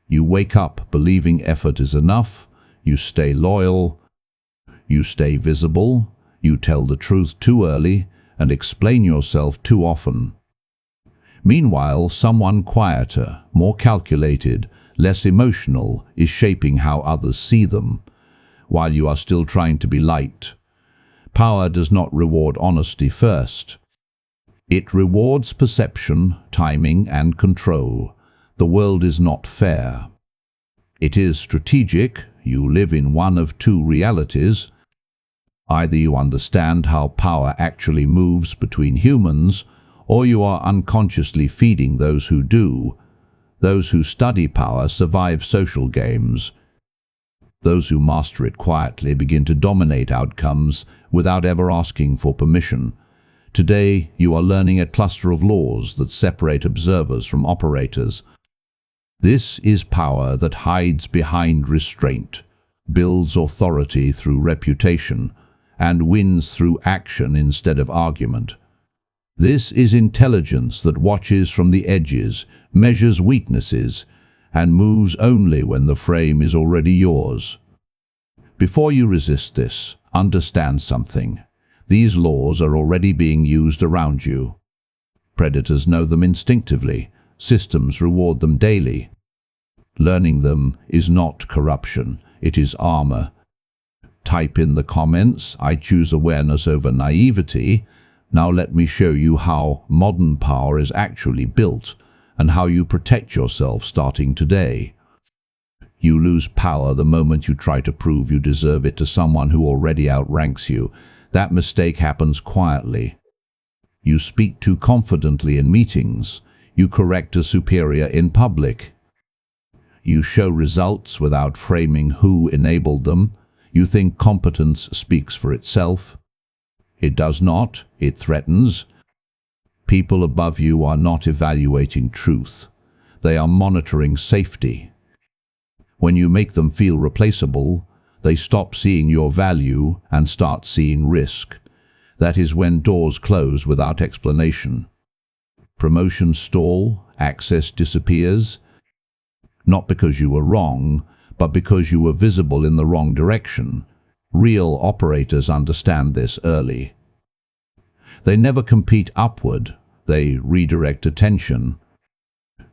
You wake up believing effort is enough, you stay loyal, you stay visible, you tell the truth too early and explain yourself too often. Meanwhile, someone quieter, more calculated, less emotional is shaping how others see them, while you are still trying to be liked. Power does not reward honesty first. It rewards perception, timing, and control. The world is not fair. It is strategic. You live in one of two realities. Either you understand how power actually moves between humans, or you are unconsciously feeding those who do. Those who study power survive social games. Those who master it quietly begin to dominate outcomes without ever asking for permission. Today, you are learning a cluster of laws that separate observers from operators. This is power that hides behind restraint, builds authority through reputation, and wins through action instead of argument. This is intelligence that watches from the edges, measures weaknesses, and moves only when the frame is already yours. Before you resist this, understand something. These laws are already being used around you. Predators know them instinctively. Systems reward them daily. Learning them is not corruption, it is armor. Type in the comments, "I choose awareness over naivety." Now let me show you how modern power is actually built and how you protect yourself starting today. You lose power the moment you try to prove you deserve it to someone who already outranks you. That mistake happens quietly. You speak too confidently in meetings. You correct a superior in public. You show results without framing who enabled them. You think competence speaks for itself. It does not, it threatens. People above you are not evaluating truth. They are monitoring safety. When you make them feel replaceable, they stop seeing your value and start seeing risk. That is when doors close without explanation. Promotions stall, access disappears, not because you were wrong, but because you were visible in the wrong direction. Real operators understand this early. They never compete upward, they redirect attention.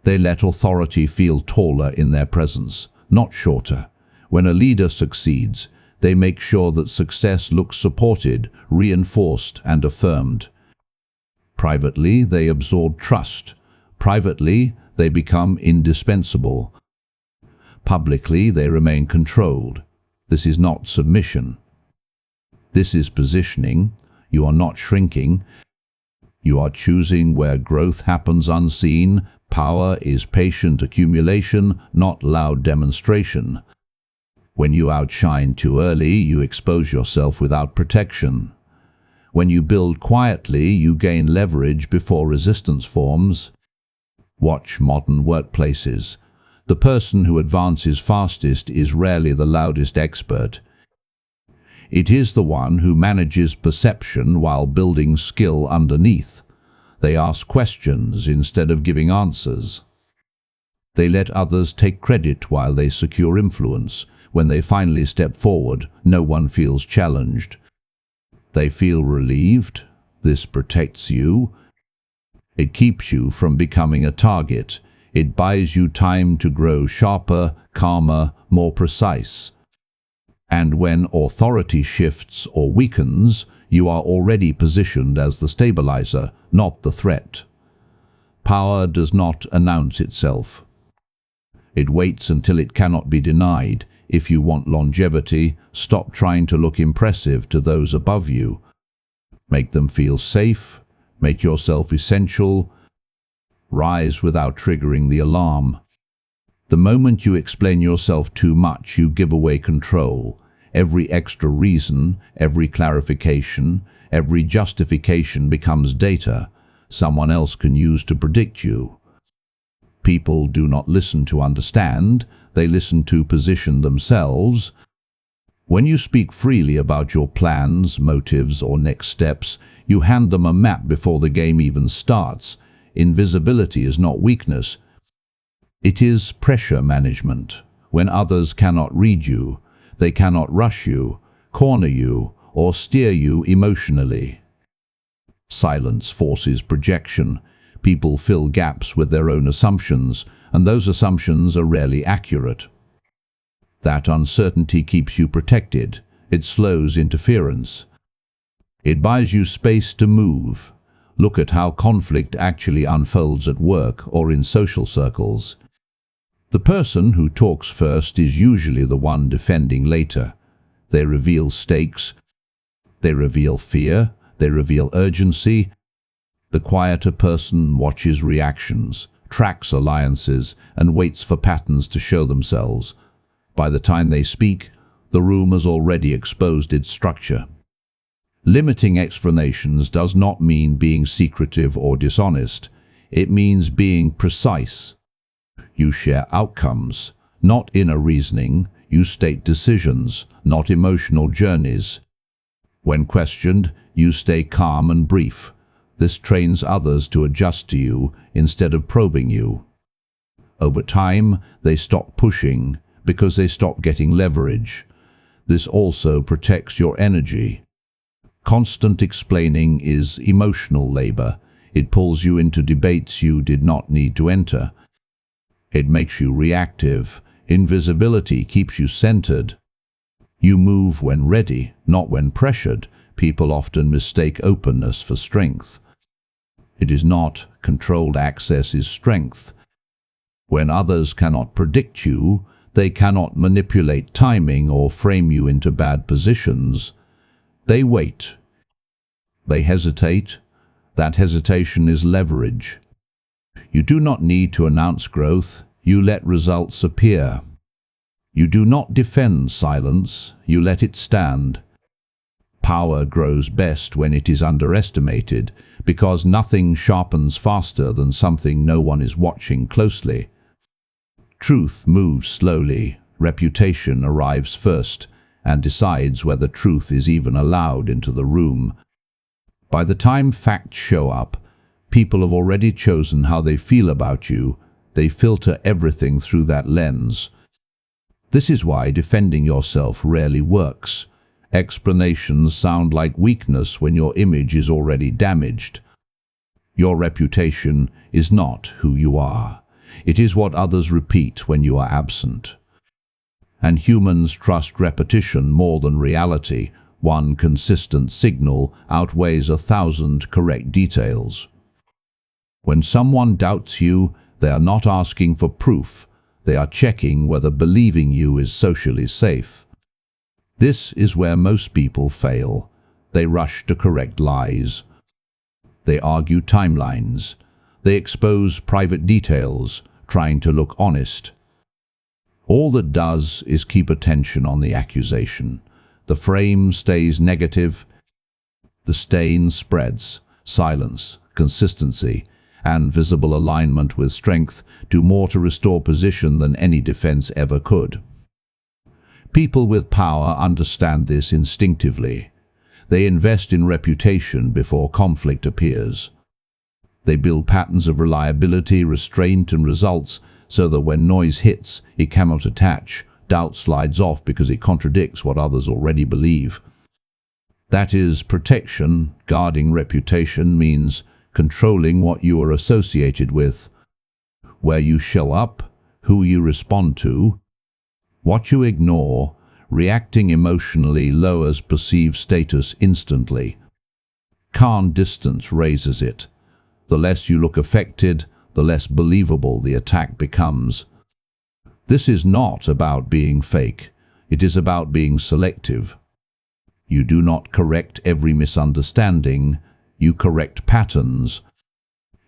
They let authority feel taller in their presence, not shorter. When a leader succeeds, they make sure that success looks supported, reinforced, and affirmed. Privately, they absorb trust. Privately, they become indispensable. Publicly, they remain controlled. This is not submission. This is positioning. You are not shrinking. You are choosing where growth happens unseen. Power is patient accumulation, not loud demonstration. When you outshine too early, you expose yourself without protection. When you build quietly, you gain leverage before resistance forms. Watch modern workplaces. The person who advances fastest is rarely the loudest expert. It is the one who manages perception while building skill underneath. They ask questions instead of giving answers. They let others take credit while they secure influence. When they finally step forward, no one feels challenged. They feel relieved. This protects you. It keeps you from becoming a target. It buys you time to grow sharper, calmer, more precise. And when authority shifts or weakens, you are already positioned as the stabilizer, not the threat. Power does not announce itself. It waits until it cannot be denied. If you want longevity, stop trying to look impressive to those above you. Make them feel safe. Make yourself essential. Rise without triggering the alarm. The moment you explain yourself too much, you give away control. Every extra reason, every clarification, every justification becomes data someone else can use to predict you. People do not listen to understand, they listen to position themselves. When you speak freely about your plans, motives, or next steps, you hand them a map before the game even starts. Invisibility is not weakness. It is pressure management. When others cannot read you, they cannot rush you, corner you, or steer you emotionally. Silence forces projection. People fill gaps with their own assumptions, and those assumptions are rarely accurate. That uncertainty keeps you protected. It slows interference. It buys you space to move. Look at how conflict actually unfolds at work or in social circles. The person who talks first is usually the one defending later. They reveal stakes, they reveal fear, they reveal urgency. The quieter person watches reactions, tracks alliances, and waits for patterns to show themselves. By the time they speak, the room has already exposed its structure. Limiting explanations does not mean being secretive or dishonest. It means being precise. You share outcomes, not inner reasoning. You state decisions, not emotional journeys. When questioned, you stay calm and brief. This trains others to adjust to you instead of probing you. Over time, they stop pushing because they stop getting leverage. This also protects your energy. Constant explaining is emotional labor. It pulls you into debates you did not need to enter. It makes you reactive. Invisibility keeps you centered. You move when ready, not when pressured. People often mistake openness for strength. It is not. Controlled access is strength. When others cannot predict you, they cannot manipulate timing or frame you into bad positions. They wait. They hesitate. That hesitation is leverage. You do not need to announce growth. You let results appear. You do not defend silence. You let it stand. Power grows best when it is underestimated, because nothing sharpens faster than something no one is watching closely. Truth moves slowly. Reputation arrives first and decides whether truth is even allowed into the room. By the time facts show up, people have already chosen how they feel about you. They filter everything through that lens. This is why defending yourself rarely works. Explanations sound like weakness when your image is already damaged. Your reputation is not who you are. It is what others repeat when you are absent. And humans trust repetition more than reality. One consistent signal outweighs 1,000 correct details. When someone doubts you, they are not asking for proof. They are checking whether believing you is socially safe. This is where most people fail. They rush to correct lies. They argue timelines. They expose private details, trying to look honest. All that does is keep attention on the accusation. The frame stays negative. The stain spreads. Silence, consistency, and visible alignment with strength do more to restore position than any defense ever could. People with power understand this instinctively. They invest in reputation before conflict appears. They build patterns of reliability, restraint, and results so that when noise hits, it cannot attach. Doubt slides off because it contradicts what others already believe. That is protection. Guarding reputation means controlling what you are associated with, where you show up, who you respond to, what you ignore. Reacting emotionally lowers perceived status instantly. Calm distance raises it. The less you look affected, the less believable the attack becomes. This is not about being fake. It is about being selective. You do not correct every misunderstanding. You correct patterns.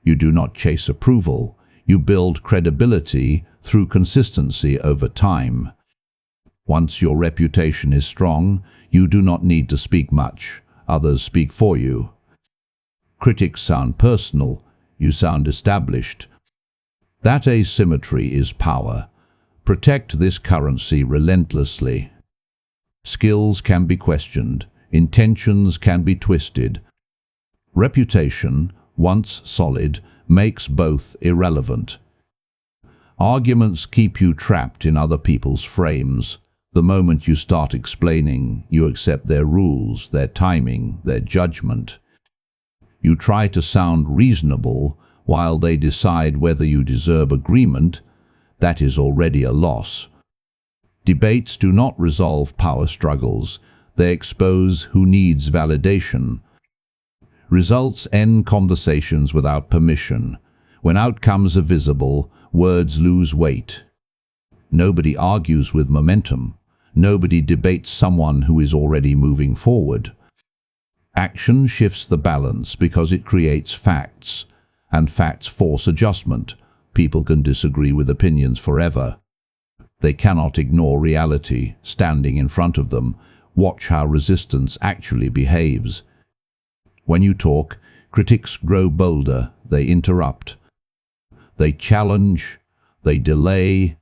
You do not chase approval. You build credibility through consistency over time. Once your reputation is strong, you do not need to speak much. Others speak for you. Critics sound personal. You sound established. That asymmetry is power. Protect this currency relentlessly. Skills can be questioned. Intentions can be twisted. Reputation, once solid, makes both irrelevant. Arguments keep you trapped in other people's frames. The moment you start explaining, you accept their rules, their timing, their judgment. You try to sound reasonable while they decide whether you deserve agreement. That is already a loss. Debates do not resolve power struggles. They expose who needs validation. Results end conversations without permission. When outcomes are visible, words lose weight. Nobody argues with momentum. Nobody debates someone who is already moving forward. Action shifts the balance because it creates facts, and facts force adjustment. People can disagree with opinions forever. They cannot ignore reality standing in front of them. Watch how resistance actually behaves. When you talk, critics grow bolder. They interrupt. They challenge. They delay.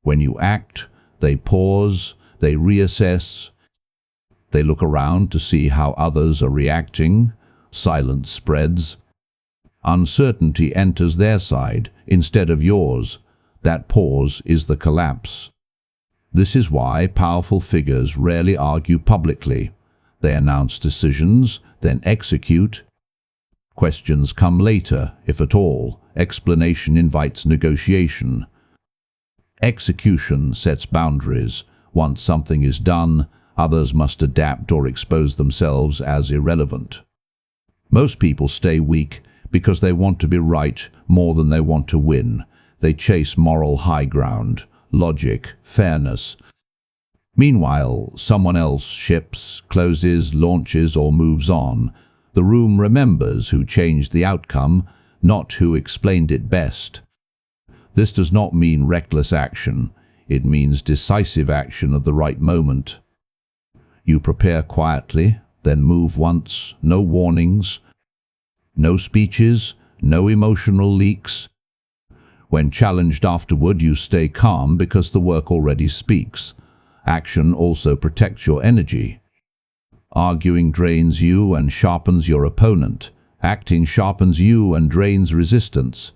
When you act, they pause. They reassess. They look around to see how others are reacting. Silence spreads. Uncertainty enters their side instead of yours. That pause is the collapse. This is why powerful figures rarely argue publicly. They announce decisions, then execute. Questions come later, if at all. Explanation invites negotiation. Execution sets boundaries. Once something is done, others must adapt or expose themselves as irrelevant. Most people stay weak because they want to be right more than they want to win. They chase moral high ground, logic, fairness. Meanwhile, someone else ships, closes, launches, or moves on. The room remembers who changed the outcome, not who explained it best. This does not mean reckless action. It means decisive action at the right moment. You prepare quietly, then move once, no warnings, no speeches, no emotional leaks. When challenged afterward, you stay calm because the work already speaks. Action also protects your energy. Arguing drains you and sharpens your opponent. Acting sharpens you and drains resistance.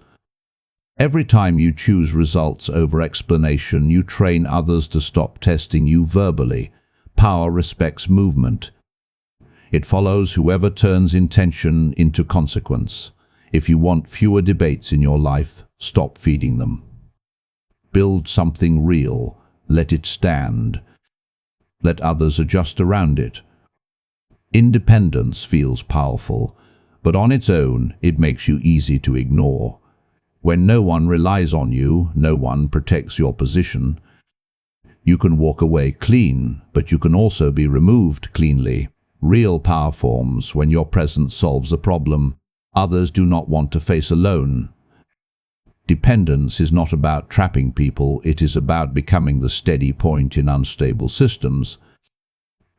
Every time you choose results over explanation, you train others to stop testing you verbally. Power respects movement. It follows whoever turns intention into consequence. If you want fewer debates in your life, stop feeding them. Build something real. Let it stand. Let others adjust around it. Independence feels powerful, but on its own, it makes you easy to ignore. When no one relies on you, no one protects your position. You can walk away clean, but you can also be removed cleanly. Real power forms when your presence solves a problem others do not want to face alone. Dependence is not about trapping people, it is about becoming the steady point in unstable systems.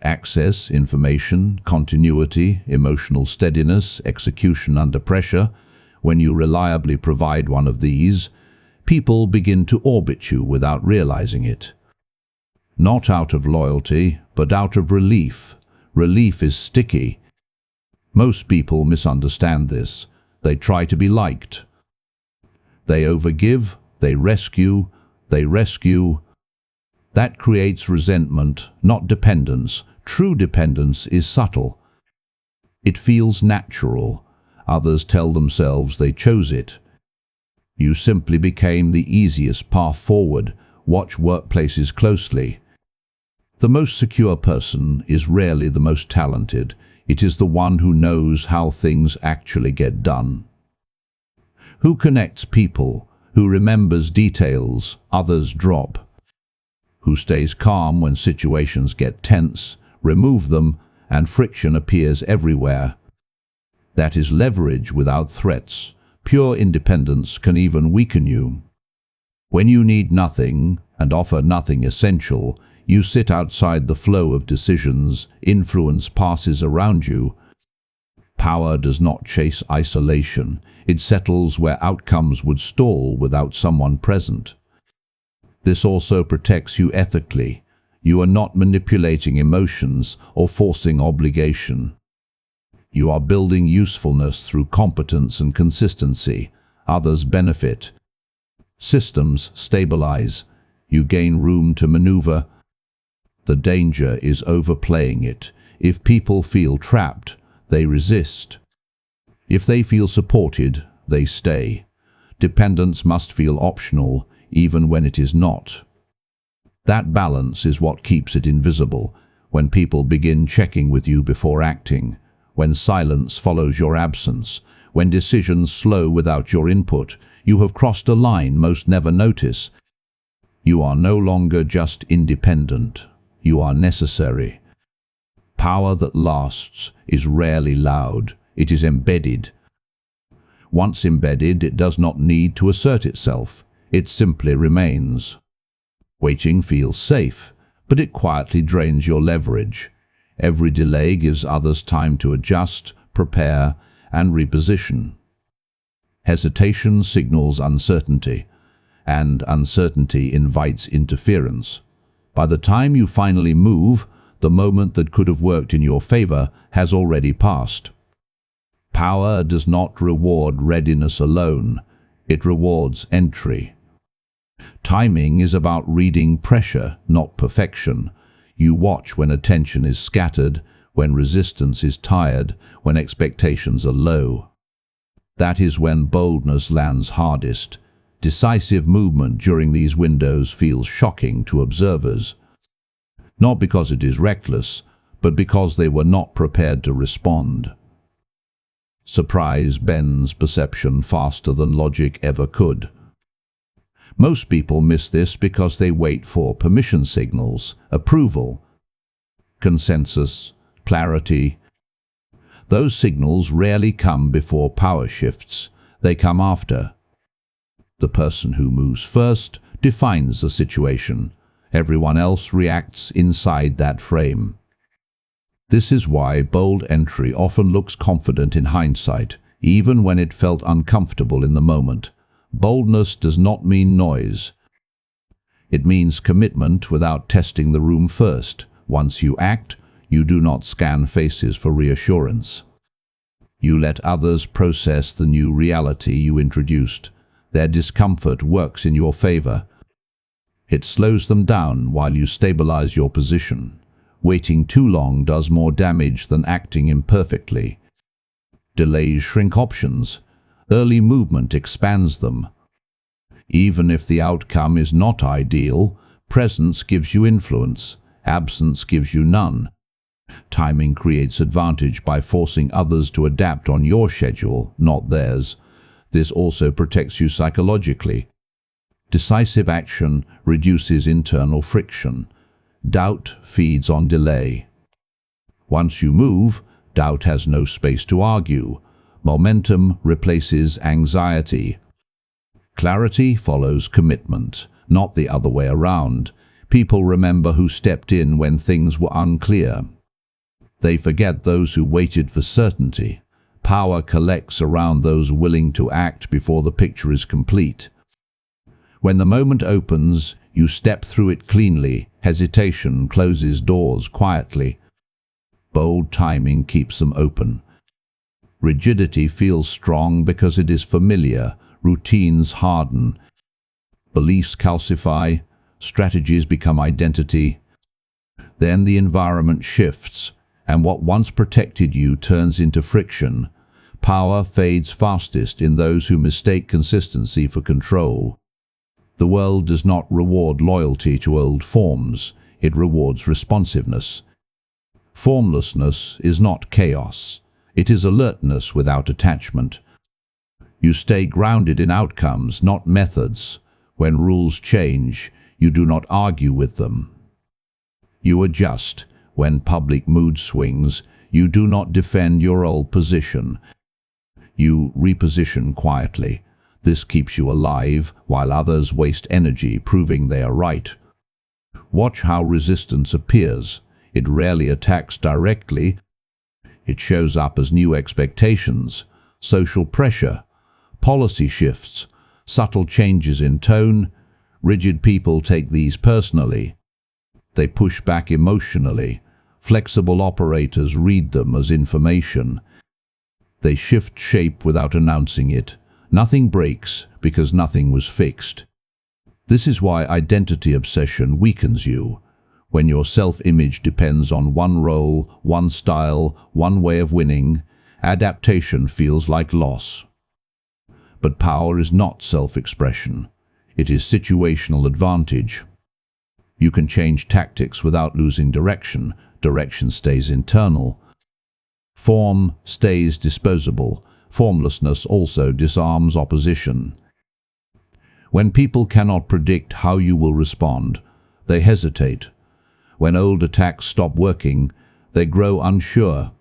Access, information, continuity, emotional steadiness, execution under pressure. When you reliably provide one of these, people begin to orbit you without realizing it. Not out of loyalty, but out of relief. Relief is sticky. Most people misunderstand this. They try to be liked. They overgive, they rescue. That creates resentment, not dependence. True dependence is subtle. It feels natural. Others tell themselves they chose it. You simply became the easiest path forward. Watch workplaces closely. The most secure person is rarely the most talented. It is the one who knows how things actually get done. Who connects people, who remembers details others drop, who stays calm when situations get tense, remove them, and friction appears everywhere. That is leverage without threats. Pure independence can even weaken you. When you need nothing and offer nothing essential, you sit outside the flow of decisions, influence passes around you. Power does not chase isolation. It settles where outcomes would stall without someone present. This also protects you ethically. You are not manipulating emotions or forcing obligation. You are building usefulness through competence and consistency. Others benefit. Systems stabilize. You gain room to maneuver. The danger is overplaying it. If people feel trapped, they resist. If they feel supported, they stay. Dependence must feel optional, even when it is not. That balance is what keeps it invisible. When people begin checking with you before acting, when silence follows your absence, when decisions slow without your input, you have crossed a line most never notice. You are no longer just independent. You are necessary. Power that lasts is rarely loud. It is embedded. Once embedded, it does not need to assert itself. It simply remains. Waiting feels safe, but it quietly drains your leverage. Every delay gives others time to adjust, prepare, and reposition. Hesitation signals uncertainty, and uncertainty invites interference. By the time you finally move, the moment that could have worked in your favor has already passed. Power does not reward readiness alone. It rewards entry. Timing is about reading pressure, not perfection. You watch when attention is scattered, when resistance is tired, when expectations are low. That is when boldness lands hardest. Decisive movement during these windows feels shocking to observers. Not because it is reckless, but because they were not prepared to respond. Surprise bends perception faster than logic ever could. Most people miss this because they wait for permission signals, approval, consensus, clarity. Those signals rarely come before power shifts. They come after. The person who moves first defines the situation. Everyone else reacts inside that frame. This is why bold entry often looks confident in hindsight, even when it felt uncomfortable in the moment. Boldness does not mean noise. It means commitment without testing the room first. Once you act, you do not scan faces for reassurance. You let others process the new reality you introduced. Their discomfort works in your favor. It slows them down while you stabilize your position. Waiting too long does more damage than acting imperfectly. Delays shrink options. Early movement expands them. Even if the outcome is not ideal, presence gives you influence. Absence gives you none. Timing creates advantage by forcing others to adapt on your schedule, not theirs. This also protects you psychologically. Decisive action reduces internal friction. Doubt feeds on delay. Once you move, doubt has no space to argue. Momentum replaces anxiety. Clarity follows commitment, not the other way around. People remember who stepped in when things were unclear. They forget those who waited for certainty. Power collects around those willing to act before the picture is complete. When the moment opens, you step through it cleanly. Hesitation closes doors quietly. Bold timing keeps them open. Rigidity feels strong because it is familiar. Routines harden. Beliefs calcify. Strategies become identity. Then the environment shifts, and what once protected you turns into friction. Power fades fastest in those who mistake consistency for control. The world does not reward loyalty to old forms. It rewards responsiveness. Formlessness is not chaos. It is alertness without attachment. You stay grounded in outcomes, not methods. When rules change, you do not argue with them. You adjust. When public mood swings, you do not defend your old position. You reposition quietly. This keeps you alive, while others waste energy proving they are right. Watch how resistance appears. It rarely attacks directly. It shows up as new expectations, social pressure, policy shifts, subtle changes in tone. Rigid people take these personally. They push back emotionally. Flexible operators read them as information. They shift shape without announcing it. Nothing breaks because nothing was fixed. This is why identity obsession weakens you. When your self-image depends on one role, one style, one way of winning, adaptation feels like loss. But power is not self-expression. It is situational advantage. You can change tactics without losing direction. Direction stays internal. Form stays disposable. Formlessness also disarms opposition. When people cannot predict how you will respond, they hesitate. When old attacks stop working, they grow unsure.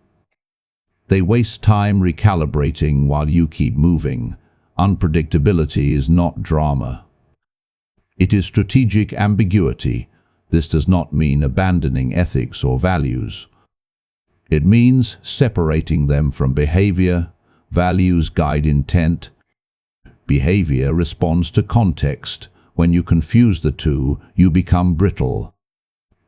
They waste time recalibrating while you keep moving. Unpredictability is not drama. It is strategic ambiguity. This does not mean abandoning ethics or values. It means separating them from behavior. Values guide intent. Behavior responds to context. When you confuse the two, you become brittle.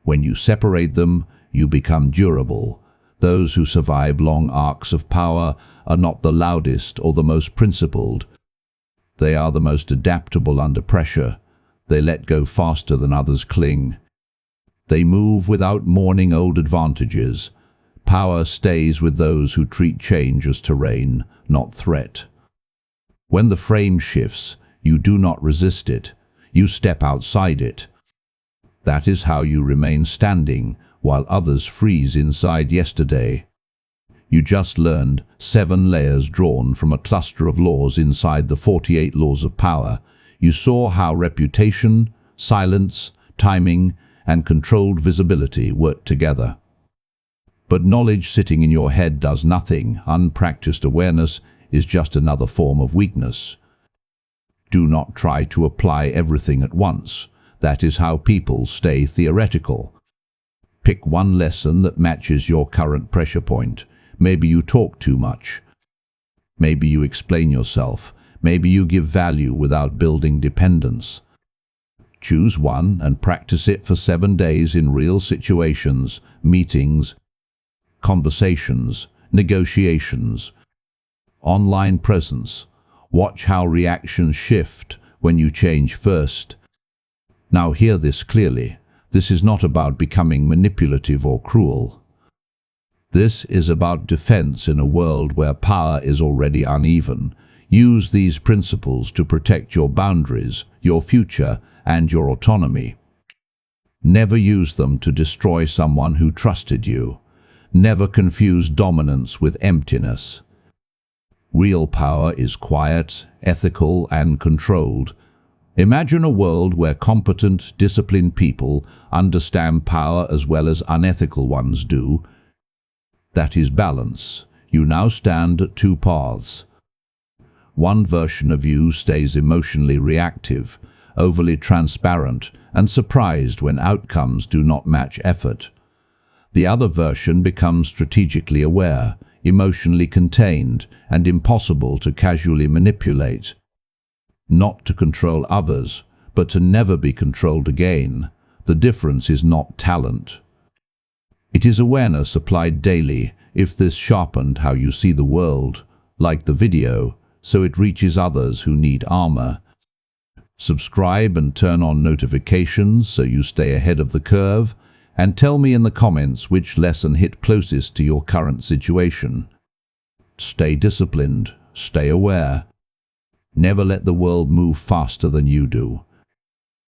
When you separate them, you become durable. Those who survive long arcs of power are not the loudest or the most principled. They are the most adaptable under pressure. They let go faster than others cling. They move without mourning old advantages. Power stays with those who treat change as terrain, not threat. When the frame shifts, you do not resist it. You step outside it. That is how you remain standing, while others freeze inside yesterday. You just learned 7 layers drawn from a cluster of laws inside the 48 laws of power. You saw how reputation, silence, timing, and controlled visibility work together. But knowledge sitting in your head does nothing. Unpracticed awareness is just another form of weakness. Do not try to apply everything at once. That is how people stay theoretical. Pick one lesson that matches your current pressure point. Maybe you talk too much. Maybe you explain yourself. Maybe you give value without building dependence. Choose one and practice it for 7 days in real situations, meetings, conversations, negotiations, online presence. Watch how reactions shift when you change first. Now hear this clearly. This is not about becoming manipulative or cruel. This is about defense in a world where power is already uneven. Use these principles to protect your boundaries, your future, and your autonomy. Never use them to destroy someone who trusted you. Never confuse dominance with emptiness. Real power is quiet, ethical, and controlled. Imagine a world where competent, disciplined people understand power as well as unethical ones do. That is balance. You now stand at 2 paths. One version of you stays emotionally reactive, overly transparent, and surprised when outcomes do not match effort. The other version becomes strategically aware, emotionally contained, and impossible to casually manipulate. Not to control others, but to never be controlled again. The difference is not talent. It is awareness applied daily. If this sharpened how you see the world, like the video, so it reaches others who need armor. Subscribe and turn on notifications so you stay ahead of the curve, and tell me in the comments which lesson hit closest to your current situation. Stay disciplined, stay aware. Never let the world move faster than you do.